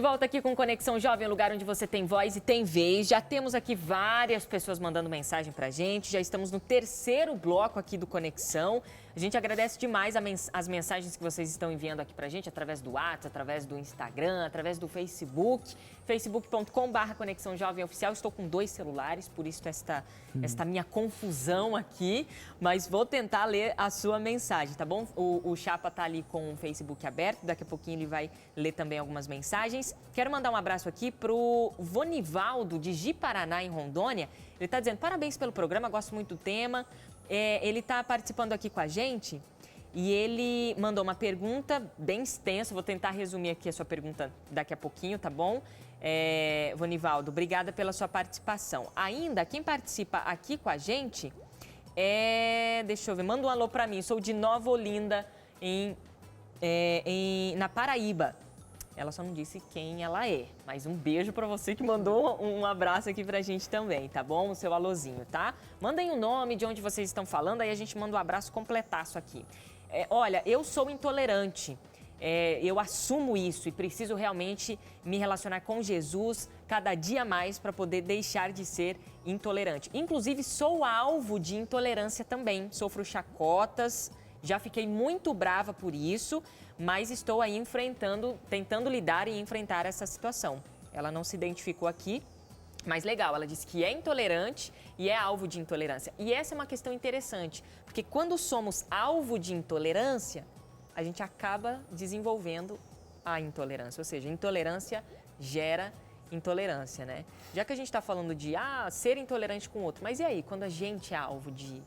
volta aqui com Conexão Jovem, um lugar onde você tem voz e tem vez. Já temos aqui várias pessoas mandando mensagem pra gente. Já estamos no terceiro bloco aqui do Conexão. A gente agradece demais as mensagens que vocês estão enviando aqui pra gente, através do WhatsApp, através do Instagram, através do Facebook, facebook.com/Conexão Jovem Oficial. Estou com 2 celulares, por isso esta minha confusão aqui, mas vou tentar ler a sua mensagem, tá bom? O Chapa tá ali com o Facebook aberto, daqui a pouquinho ele vai ler também algumas mensagens. Quero mandar um abraço aqui pro Vonivaldo, de Ji-Paraná, em Rondônia. Ele tá dizendo, parabéns pelo programa, gosto muito do tema. Ele está participando aqui com a gente e ele mandou uma pergunta bem extensa. Vou tentar resumir aqui a sua pergunta daqui a pouquinho, tá bom? Vonivaldo, obrigada pela sua participação. Ainda, quem participa aqui com a gente deixa eu ver, manda um alô para mim. Sou de Nova Olinda, na Paraíba. Ela só não disse quem ela é, mas um beijo pra você que mandou um abraço aqui pra gente também, tá bom? O seu alôzinho, tá? Mandem o nome de onde vocês estão falando, aí a gente manda um abraço completaço aqui. Olha, eu sou intolerante, eu assumo isso e preciso realmente me relacionar com Jesus cada dia mais para poder deixar de ser intolerante. Inclusive, sou alvo de intolerância também, sofro chacotas, já fiquei muito brava por isso, mas estou aí tentando lidar e enfrentar essa situação. Ela não se identificou aqui, mas legal, ela disse que é intolerante e é alvo de intolerância. E essa é uma questão interessante, porque quando somos alvo de intolerância, a gente acaba desenvolvendo a intolerância, ou seja, intolerância gera intolerância, né? Já que a gente está falando de ser intolerante com o outro, mas e aí, quando a gente é alvo de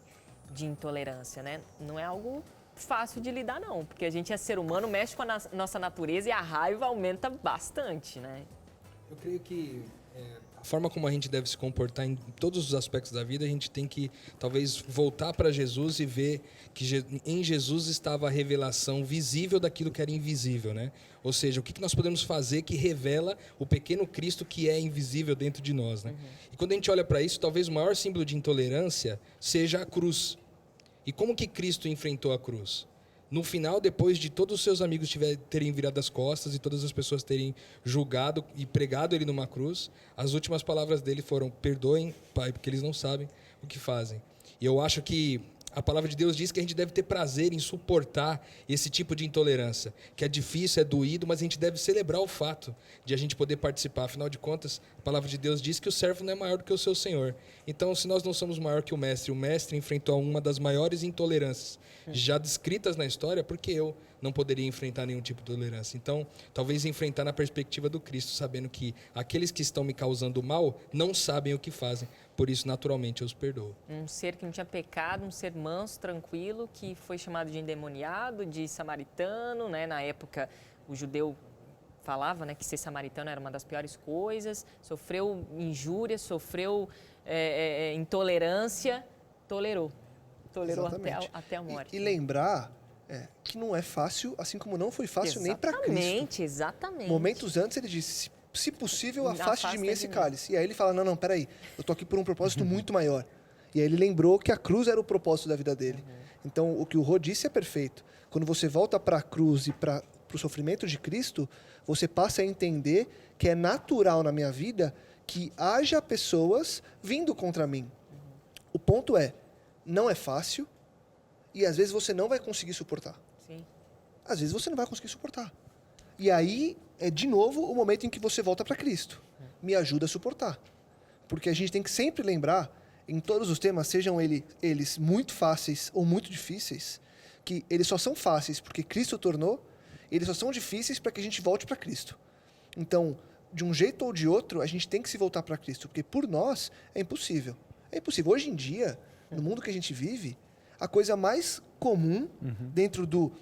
intolerância, né? Não é algo fácil de lidar, não, porque a gente é ser humano, mexe com a nossa natureza e a raiva aumenta bastante, né? Eu creio que a forma como a gente deve se comportar em todos os aspectos da vida, a gente tem que talvez voltar para Jesus e ver que em Jesus estava a revelação visível daquilo que era invisível, né? Ou seja, o que nós podemos fazer que revela o pequeno Cristo que é invisível dentro de nós, né? E quando a gente olha para isso, talvez o maior símbolo de intolerância seja a cruz. E como que Cristo enfrentou a cruz? No final, depois de todos os seus amigos terem virado as costas e todas as pessoas terem julgado e pregado ele numa cruz, as últimas palavras dele foram: perdoem, Pai, porque eles não sabem o que fazem. E eu acho que a palavra de Deus diz que a gente deve ter prazer em suportar esse tipo de intolerância, que é difícil, é doído, mas a gente deve celebrar o fato de a gente poder participar. Afinal de contas, a palavra de Deus diz que o servo não é maior do que o seu senhor. Então, se nós não somos maior que o mestre enfrentou uma das maiores intolerâncias já descritas na história, por que eu não poderia enfrentar nenhum tipo de tolerância? Então, talvez enfrentar na perspectiva do Cristo, sabendo que aqueles que estão me causando mal não sabem o que fazem, por isso, naturalmente, eu os perdoo. Um ser que não tinha pecado, um ser manso, tranquilo, que foi chamado de endemoniado, de samaritano, né? Na época, o judeu falava, né, que ser samaritano era uma das piores coisas, sofreu injúrias, sofreu intolerância, tolerou até a morte. E lembrar que não é fácil, assim como não foi fácil nem para Cristo. Exatamente. Momentos antes ele disse: se possível, afaste de mim esse cálice. E aí ele fala: não, peraí, eu tô aqui por um propósito muito maior. E aí ele lembrou que a cruz era o propósito da vida dele. Então, o que o Rô disse é perfeito. Quando você volta para a cruz e para o sofrimento de Cristo, você passa a entender que é natural na minha vida que haja pessoas vindo contra mim. O ponto não é fácil e às vezes você não vai conseguir suportar. Sim. Às vezes você não vai conseguir suportar. E aí é de novo o momento em que você volta para Cristo. Me ajuda a suportar. Porque a gente tem que sempre lembrar, em todos os temas, sejam eles muito fáceis ou muito difíceis, que eles só são fáceis porque Cristo tornou, eles só são difíceis para que a gente volte para Cristo. Então, de um jeito ou de outro, a gente tem que se voltar para Cristo, porque por nós é impossível. É impossível. Hoje em dia, no mundo que a gente vive, a coisa mais comum dentro do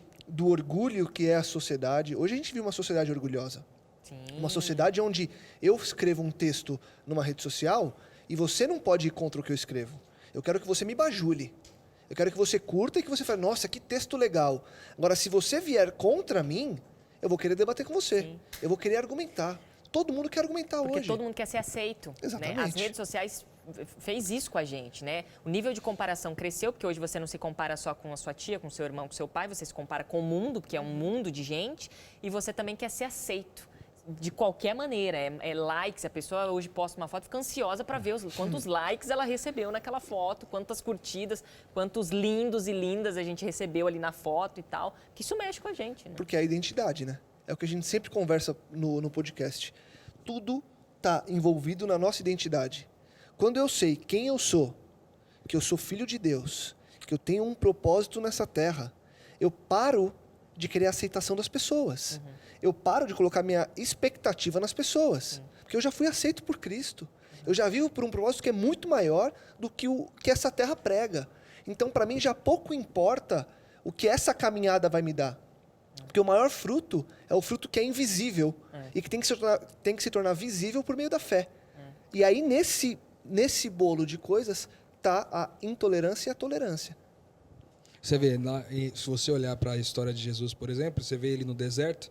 orgulho que é a sociedade, hoje a gente vive uma sociedade orgulhosa. Sim. Uma sociedade onde eu escrevo um texto numa rede social e você não pode ir contra o que eu escrevo. Eu quero que você me bajule. Eu quero que você curta e que você fale: nossa, que texto legal. Agora, se você vier contra mim, eu vou querer debater com você. Sim. Eu vou querer argumentar. Todo mundo quer argumentar hoje. Porque todo mundo quer ser aceito. Exatamente. Né? As redes sociais fez isso com a gente, né? O nível de comparação cresceu, porque hoje você não se compara só com a sua tia, com o seu irmão, com o seu pai, você se compara com o mundo, porque é um mundo de gente, e você também quer ser aceito. de qualquer maneira. É likes, a pessoa hoje posta uma foto e fica ansiosa para ver quantos likes ela recebeu naquela foto, quantas curtidas, quantos lindos e lindas a gente recebeu ali na foto e tal. Que isso mexe com a gente, né? Porque é a identidade, né? É o que a gente sempre conversa no podcast. Tudo está envolvido na nossa identidade. Quando eu sei quem eu sou, que eu sou filho de Deus, que eu tenho um propósito nessa terra, eu paro de querer a aceitação das pessoas. Eu paro de colocar minha expectativa nas pessoas. Porque eu já fui aceito por Cristo. Eu já vivo por um propósito que é muito maior do que o que essa terra prega. Então, para mim, já pouco importa o que essa caminhada vai me dar. Porque o maior fruto é o fruto que é invisível e que tem que se tornar visível por meio da fé. E aí, nesse bolo de coisas, está a intolerância e a tolerância. Você vê, se você olhar para a história de Jesus, por exemplo, você vê ele no deserto,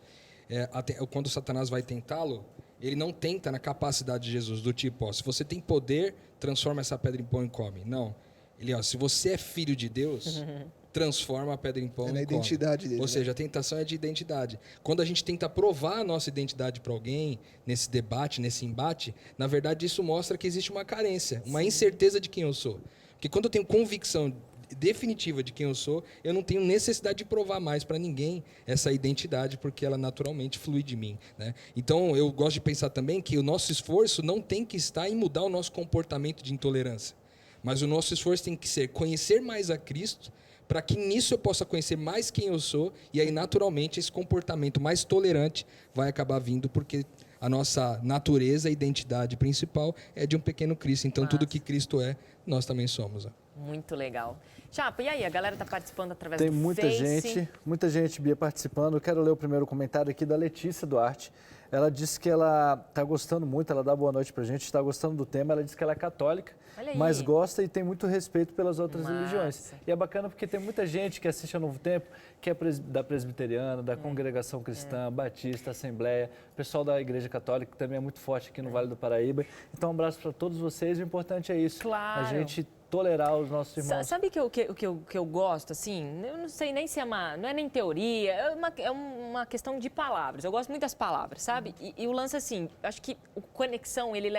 quando Satanás vai tentá-lo, ele não tenta na capacidade de Jesus, do tipo, se você tem poder, transforma essa pedra em pão e come. Não. Ele, se você é filho de Deus, transforma a pedra em pão e come. É a identidade dele. Ou seja, a tentação é de identidade. Quando a gente tenta provar a nossa identidade para alguém, nesse debate, nesse embate, na verdade isso mostra que existe uma carência, uma incerteza de quem eu sou. Porque quando eu tenho convicção definitiva de quem eu sou, eu não tenho necessidade de provar mais para ninguém essa identidade, porque ela naturalmente flui de mim, né? Então, eu gosto de pensar também que o nosso esforço não tem que estar em mudar o nosso comportamento de intolerância, mas o nosso esforço tem que ser conhecer mais a Cristo, para que nisso eu possa conhecer mais quem eu sou, e aí, naturalmente, esse comportamento mais tolerante vai acabar vindo, porque a nossa natureza, a identidade principal é de um pequeno Cristo. Então, tudo que Cristo é, nós também somos. Muito legal. Chapa, e aí? A galera está participando através Tem do muita Face. muita gente, Bia, participando. Eu quero ler o primeiro comentário aqui da Letícia Duarte. Ela disse que ela está gostando muito, ela dá boa noite para a gente, está gostando do tema. Ela disse que ela é católica, mas gosta e tem muito respeito pelas outras religiões. E é bacana porque tem muita gente que assiste ao Novo Tempo, que é da presbiteriana, da congregação cristã, batista, assembleia, pessoal da Igreja Católica, que também é muito forte aqui no Vale do Paraíba. Então, um abraço para todos vocês. O importante é isso, Claro. a gente tolerar os nossos irmãos. Sabe o que eu gosto, assim? Eu não sei nem se não é nem teoria, é uma questão de palavras. Eu gosto muito das palavras, sabe? E o lance, assim, acho que o Conexão, ele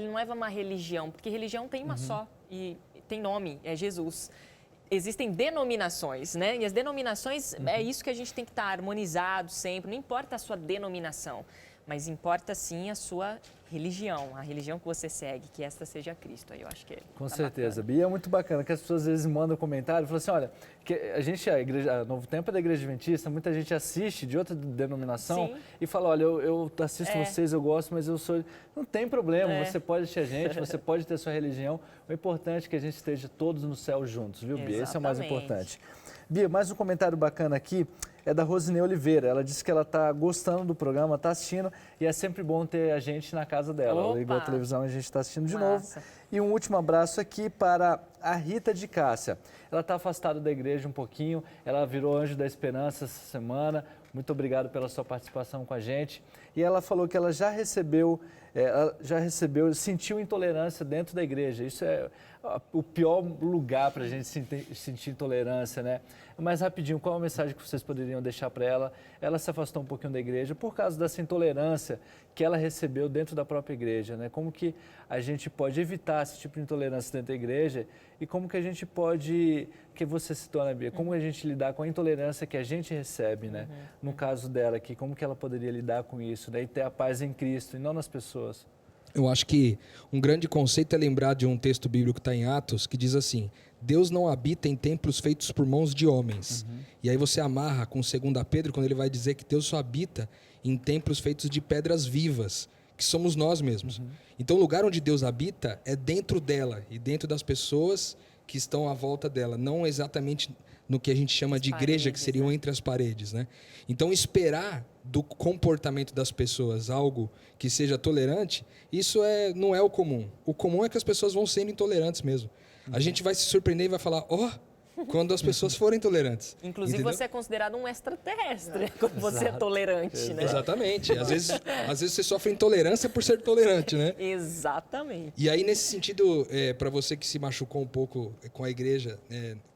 não leva uma religião, porque religião tem uma só, e tem nome, é Jesus. Existem denominações, né? E as denominações, é isso que a gente tem que estar harmonizado sempre, não importa a sua denominação, mas importa sim a sua religião, a religião que você segue, que esta seja Cristo. Aí eu acho que Com certeza, Bia, é muito bacana que as pessoas às vezes mandam comentário e falam assim, olha, que a Novo Tempo é da Igreja Adventista, muita gente assiste de outra denominação e fala, olha, eu assisto vocês, eu gosto, mas eu sou... Não tem problema, você pode assistir a gente, você pode ter sua religião, o importante é que a gente esteja todos no céu juntos, viu, Bia? Exatamente. Esse é o mais importante. Bia, mais um comentário bacana aqui é da Rosinei Oliveira. Ela disse que ela está gostando do programa, está assistindo e é sempre bom ter a gente na casa dela. Ela ligou a televisão e a gente está assistindo de novo. E um último abraço aqui para a Rita de Cássia. Ela está afastada da igreja um pouquinho, ela virou Anjo da Esperança essa semana. Muito obrigado pela sua participação com a gente. E ela falou que ela já recebeu, sentiu intolerância dentro da igreja. Isso é o pior lugar para a gente sentir intolerância, né? Mas rapidinho, qual a mensagem que vocês poderiam deixar para ela? Ela se afastou um pouquinho da igreja por causa dessa intolerância que ela recebeu dentro da própria igreja, né? Como que a gente pode evitar esse tipo de intolerância dentro da igreja e como que a gente pode, que você citou, né, Bia, como a gente lidar com a intolerância que a gente recebe, né? No caso dela aqui, como que ela poderia lidar com isso, né? E ter a paz em Cristo e não nas pessoas. Eu acho que um grande conceito é lembrar de um texto bíblico que está em Atos, que diz assim, Deus não habita em templos feitos por mãos de homens. E aí você amarra com 2 Pedro, quando ele vai dizer que Deus só habita em templos feitos de pedras vivas, que somos nós mesmos. Então o lugar onde Deus habita é dentro dela e dentro das pessoas que estão à volta dela, não exatamente no que a gente chama de igreja, que seriam entre as paredes, né? Então esperar do comportamento das pessoas algo que seja tolerante, isso não é o comum. O comum é que as pessoas vão sendo intolerantes mesmo. A gente vai se surpreender e vai falar, quando as pessoas forem tolerantes. Inclusive, entendeu? você é considerado um extraterrestre quando você é tolerante, né? Exatamente. Às vezes você sofre intolerância por ser tolerante, né? Exatamente. E aí, nesse sentido, para você que se machucou um pouco com a igreja,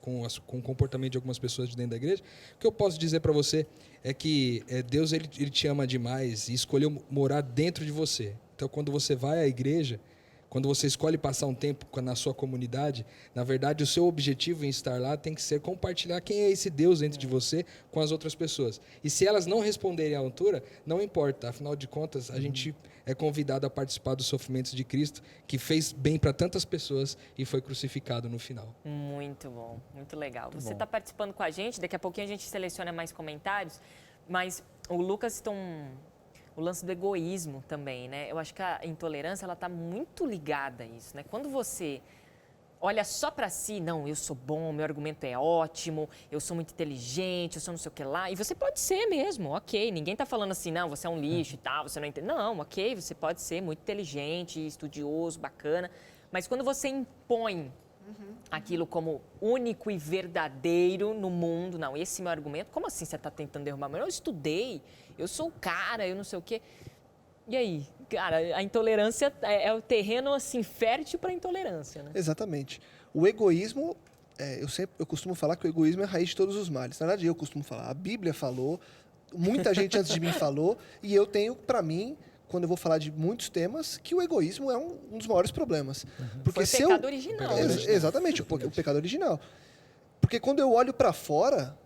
com o comportamento de algumas pessoas de dentro da igreja, o que eu posso dizer para você é que Deus ele te ama demais e escolheu morar dentro de você. Então, quando você vai à igreja, quando você escolhe passar um tempo na sua comunidade, na verdade, o seu objetivo em estar lá tem que ser compartilhar quem é esse Deus dentro de você com as outras pessoas. E se elas não responderem à altura, não importa. Afinal de contas, a gente é convidado a participar dos sofrimentos de Cristo, que fez bem para tantas pessoas e foi crucificado no final. Muito bom, muito legal. Você está participando com a gente, daqui a pouquinho a gente seleciona mais comentários, mas o Lucas citou o lance do egoísmo também, né? Eu acho que a intolerância, ela está muito ligada a isso, né? Quando você olha só para si, não, eu sou bom, meu argumento é ótimo, eu sou muito inteligente, eu sou não sei o que lá, e você pode ser mesmo, ok, ninguém está falando assim, não, você é um lixo e tal, você não entende. Não, ok, você pode ser muito inteligente, estudioso, bacana, mas quando você impõe aquilo como único e verdadeiro no mundo, não, esse é meu argumento, como assim você está tentando derrubar? Eu estudei, eu sou o cara, eu não sei o quê. E aí, cara, a intolerância é o terreno assim fértil para a intolerância, né? Exatamente. O egoísmo, eu costumo falar que o egoísmo é a raiz de todos os males. Na verdade, eu costumo falar. A Bíblia falou, muita gente antes de mim falou, e eu tenho para mim, quando eu vou falar de muitos temas, que o egoísmo é um dos maiores problemas. Porque Foi o pecado original. Exatamente, o pecado original. Porque quando eu olho para fora,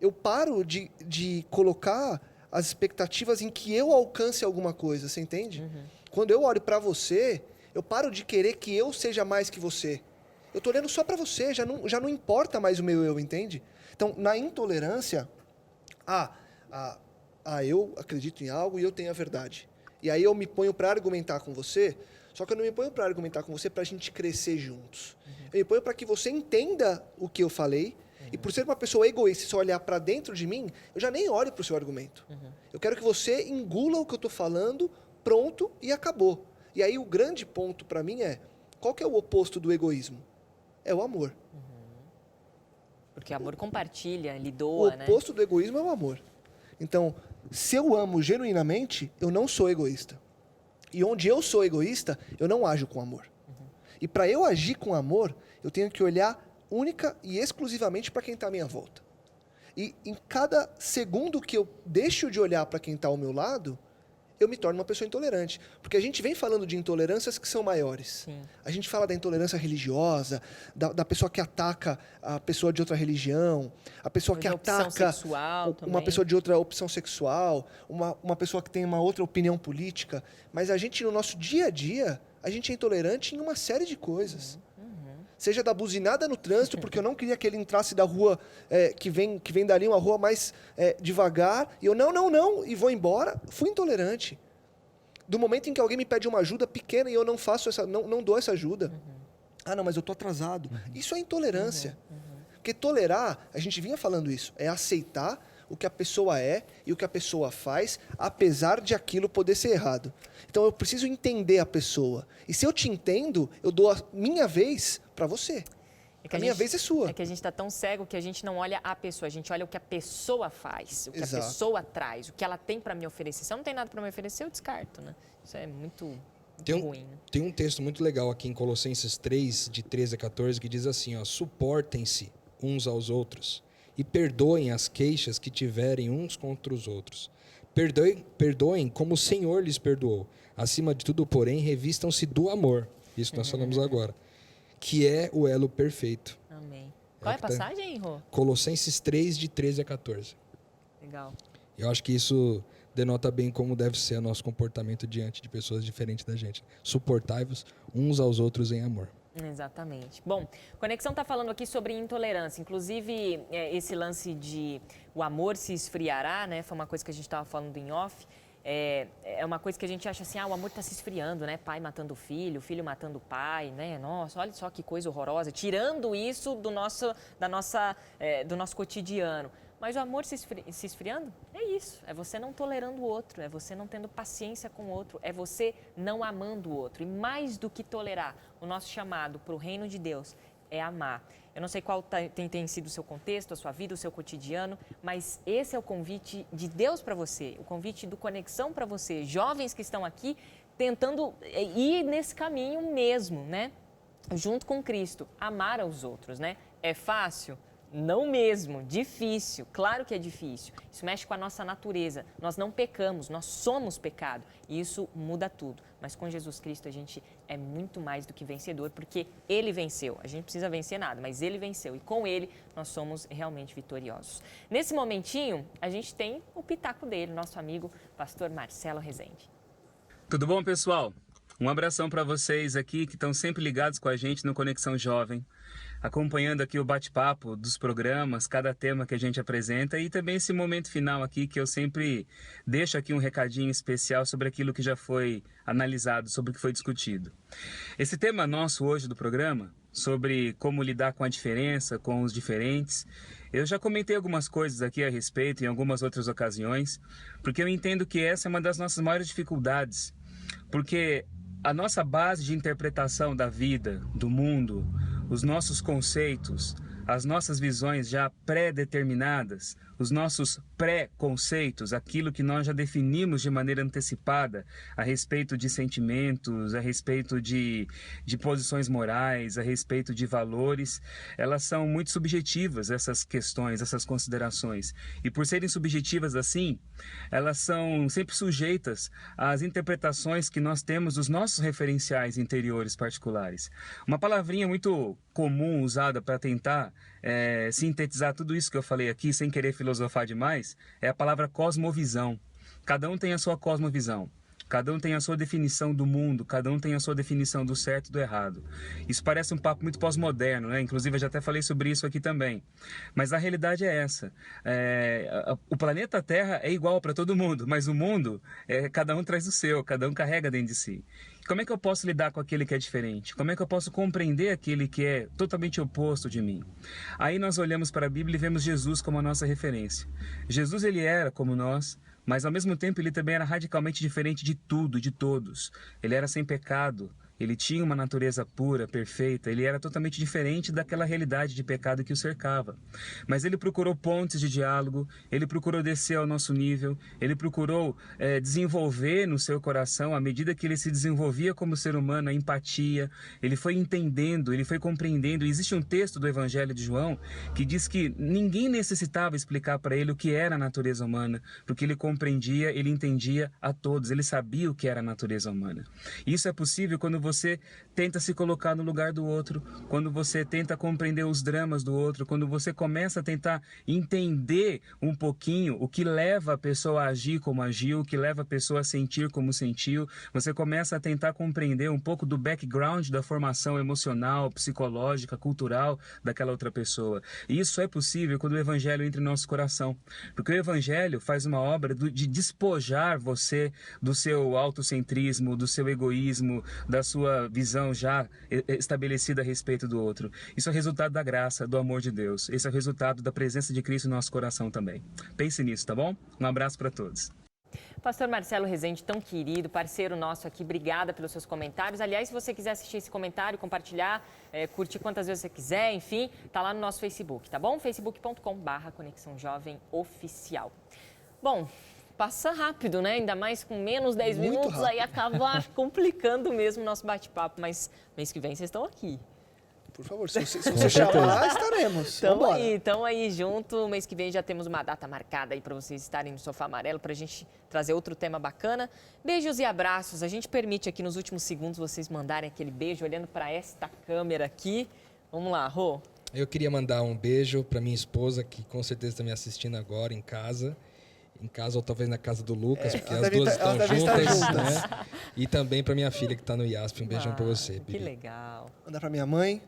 eu paro de colocar as expectativas em que eu alcance alguma coisa, você entende? Quando eu olho para você, eu paro de querer que eu seja mais que você. Eu tô olhando só para você, já não importa mais o meu eu, entende? Então, na intolerância, eu acredito em algo e eu tenho a verdade. E aí eu me ponho para argumentar com você, só que eu não me ponho para argumentar com você para a gente crescer juntos. Eu me ponho para que você entenda o que eu falei, e por ser uma pessoa egoísta e só olhar para dentro de mim, eu já nem olho para o seu argumento. Eu quero que você engula o que eu estou falando, pronto, e acabou. E aí o grande ponto para mim é, qual que é o oposto do egoísmo? É o amor. Porque o amor compartilha, ele O doa, né? oposto do egoísmo é o amor. Então, se eu amo genuinamente, eu não sou egoísta. E onde eu sou egoísta, eu não ajo com amor. E para eu agir com amor, eu tenho que olhar única e exclusivamente para quem está à minha volta. E em cada segundo que eu deixo de olhar para quem está ao meu lado, eu me torno uma pessoa intolerante. Porque a gente vem falando de intolerâncias que são maiores. Sim. A gente fala da intolerância religiosa, da pessoa que ataca a pessoa de outra religião, a pessoa que opção ataca sexual uma também. pessoa de outra opção sexual, uma pessoa que tem uma outra opinião política. Mas a gente, no nosso dia a dia, a gente é intolerante em uma série de coisas. Seja da buzinada no trânsito, porque eu não queria que ele entrasse da rua que vem dali, uma rua mais devagar, e eu não, e vou embora. Fui intolerante. Do momento em que alguém me pede uma ajuda pequena e eu não faço não dou essa ajuda. Ah, não, mas eu estou atrasado. Isso é intolerância. Porque tolerar, a gente vinha falando isso, é aceitar o que a pessoa é e o que a pessoa faz, apesar de aquilo poder ser errado. Então eu preciso entender a pessoa. E se eu te entendo, eu dou a minha vez para você. A minha vez é sua. É que a gente está tão cego que a gente não olha a pessoa, a gente olha o que a pessoa faz, o que Exato. a pessoa traz, o que ela tem para me oferecer. Se eu não tem nada para me oferecer, eu descarto, né? Isso é muito ruim, né? Tem um texto muito legal aqui em Colossenses 3, de 13 a 14, que diz assim, suportem-se uns aos outros e perdoem as queixas que tiverem uns contra os outros. Perdoem como o Senhor lhes perdoou. Acima de tudo, porém, revistam-se do amor. Isso nós falamos agora. Que é o elo perfeito. Amém. Qual é a passagem, Rô? Colossenses 3, de 13 a 14. Legal. Eu acho que isso denota bem como deve ser o nosso comportamento diante de pessoas diferentes da gente. Suportai-vos uns aos outros em amor. Exatamente. Bom, Conexão está falando aqui sobre intolerância. Inclusive, esse lance de o amor se esfriará, né? Foi uma coisa que a gente estava falando em off. É uma coisa que a gente acha assim, o amor está se esfriando, né? Pai matando o filho matando o pai, né? Nossa, olha só que coisa horrorosa. Tirando isso do nosso cotidiano. Mas o amor se esfriando é isso. É você não tolerando o outro, é você não tendo paciência com o outro, é você não amando o outro. E mais do que tolerar, o nosso chamado para o reino de Deus é amar. Eu não sei qual tem sido o seu contexto, a sua vida, o seu cotidiano, mas esse é o convite de Deus para você, o convite do Conexão para você. Jovens que estão aqui tentando ir nesse caminho mesmo, né? Junto com Cristo, amar aos outros, né? É fácil? Não mesmo, difícil, claro que é difícil. Isso mexe com a nossa natureza. Nós não pecamos, nós somos pecado e isso muda tudo. Mas com Jesus Cristo a gente é muito mais do que vencedor, porque Ele venceu. A gente não precisa vencer nada, mas Ele venceu e com Ele nós somos realmente vitoriosos. Nesse momentinho, a gente tem o pitaco dele, nosso amigo pastor Marcelo Rezende. Tudo bom, pessoal? Um abração para vocês aqui que estão sempre ligados com a gente no Conexão Jovem, acompanhando aqui o bate-papo dos programas, cada tema que a gente apresenta e também esse momento final aqui que eu sempre deixo aqui um recadinho especial sobre aquilo que já foi analisado, sobre o que foi discutido. Esse tema nosso hoje do programa, sobre como lidar com a diferença, com os diferentes, eu já comentei algumas coisas aqui a respeito em algumas outras ocasiões, porque eu entendo que essa é uma das nossas maiores dificuldades, porque a nossa base de interpretação da vida, do mundo, os nossos conceitos, as nossas visões já pré-determinadas, os nossos pré-conceitos, aquilo que nós já definimos de maneira antecipada a respeito de sentimentos, a respeito de posições morais, a respeito de valores, elas são muito subjetivas, essas questões, essas considerações. E por serem subjetivas assim, elas são sempre sujeitas às interpretações que nós temos dos nossos referenciais interiores particulares. Uma palavrinha muito comum usada para tentar sintetizar tudo isso que eu falei aqui, sem querer filosofar demais, é a palavra cosmovisão. Cada um tem a sua cosmovisão. Cada um tem a sua definição do mundo, cada um tem a sua definição do certo e do errado. Isso parece um papo muito pós-moderno, né? Inclusive eu já até falei sobre isso aqui também. Mas a realidade é essa. O planeta Terra é igual para todo mundo, mas o mundo, cada um traz o seu, cada um carrega dentro de si. Como é que eu posso lidar com aquele que é diferente? Como é que eu posso compreender aquele que é totalmente oposto de mim? Aí nós olhamos para a Bíblia e vemos Jesus como a nossa referência. Jesus, ele era como nós, mas ao mesmo tempo ele também era radicalmente diferente de tudo, de todos. Ele era sem pecado, ele tinha uma natureza pura, perfeita, ele era totalmente diferente daquela realidade de pecado que o cercava. Mas ele procurou pontes de diálogo, ele procurou descer ao nosso nível, ele procurou desenvolver no seu coração, à medida que ele se desenvolvia como ser humano, a empatia, ele foi entendendo, ele foi compreendendo. E existe um texto do Evangelho de João que diz que ninguém necessitava explicar para ele o que era a natureza humana, porque ele compreendia, ele entendia a todos, ele sabia o que era a natureza humana. E isso é possível quando você tenta se colocar no lugar do outro, quando você tenta compreender os dramas do outro, quando você começa a tentar entender um pouquinho o que leva a pessoa a agir como agiu, o que leva a pessoa a sentir como sentiu, você começa a tentar compreender um pouco do background da formação emocional, psicológica, cultural daquela outra pessoa. E isso é possível quando o Evangelho entra em nosso coração, porque o Evangelho faz uma obra de despojar você do seu autocentrismo, do seu egoísmo, da sua visão já estabelecida a respeito do outro. Isso é resultado da graça, do amor de Deus. Esse é o resultado da presença de Cristo no nosso coração também. Pense nisso, tá bom? Um abraço para todos. Pastor Marcelo Rezende, tão querido, parceiro nosso aqui, obrigada pelos seus comentários. Aliás, se você quiser assistir esse comentário, compartilhar, curtir quantas vezes você quiser, enfim, tá lá no nosso Facebook, tá bom? facebook.com/Conexão Jovem Oficial. Bom, passa rápido, né? Ainda mais com menos 10 Muito minutos, rápido. aí acaba complicando mesmo o nosso bate-papo. Mas mês que vem vocês estão aqui. Por favor, se você chamar, estaremos. Estamos aí junto. Mês que vem já temos uma data marcada aí para vocês estarem no Sofá Amarelo, para a gente trazer outro tema bacana. Beijos e abraços. A gente permite aqui nos últimos segundos vocês mandarem aquele beijo olhando para esta câmera aqui. Vamos lá, Rô. Eu queria mandar um beijo para minha esposa, que com certeza está me assistindo agora em casa. Em casa ou talvez na casa do Lucas, porque as duas estão juntas, né? E também para minha filha que está no IASP. Um beijão para você, Bibi. Que legal. Mandar para minha mãe,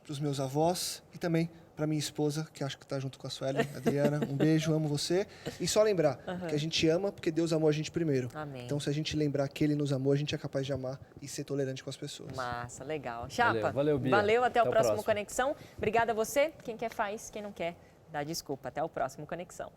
para os meus avós e também para minha esposa, que acho que está junto com a Sueli, Adriana. Um beijo, amo você. E só lembrar que a gente ama porque Deus amou a gente primeiro. Amém. Então, se a gente lembrar que Ele nos amou, a gente é capaz de amar e ser tolerante com as pessoas. Massa, legal. Chapa, Valeu, Bia. valeu, até o próximo Conexão. Obrigada a você. Quem quer faz, quem não quer, dá desculpa. Até o próximo Conexão.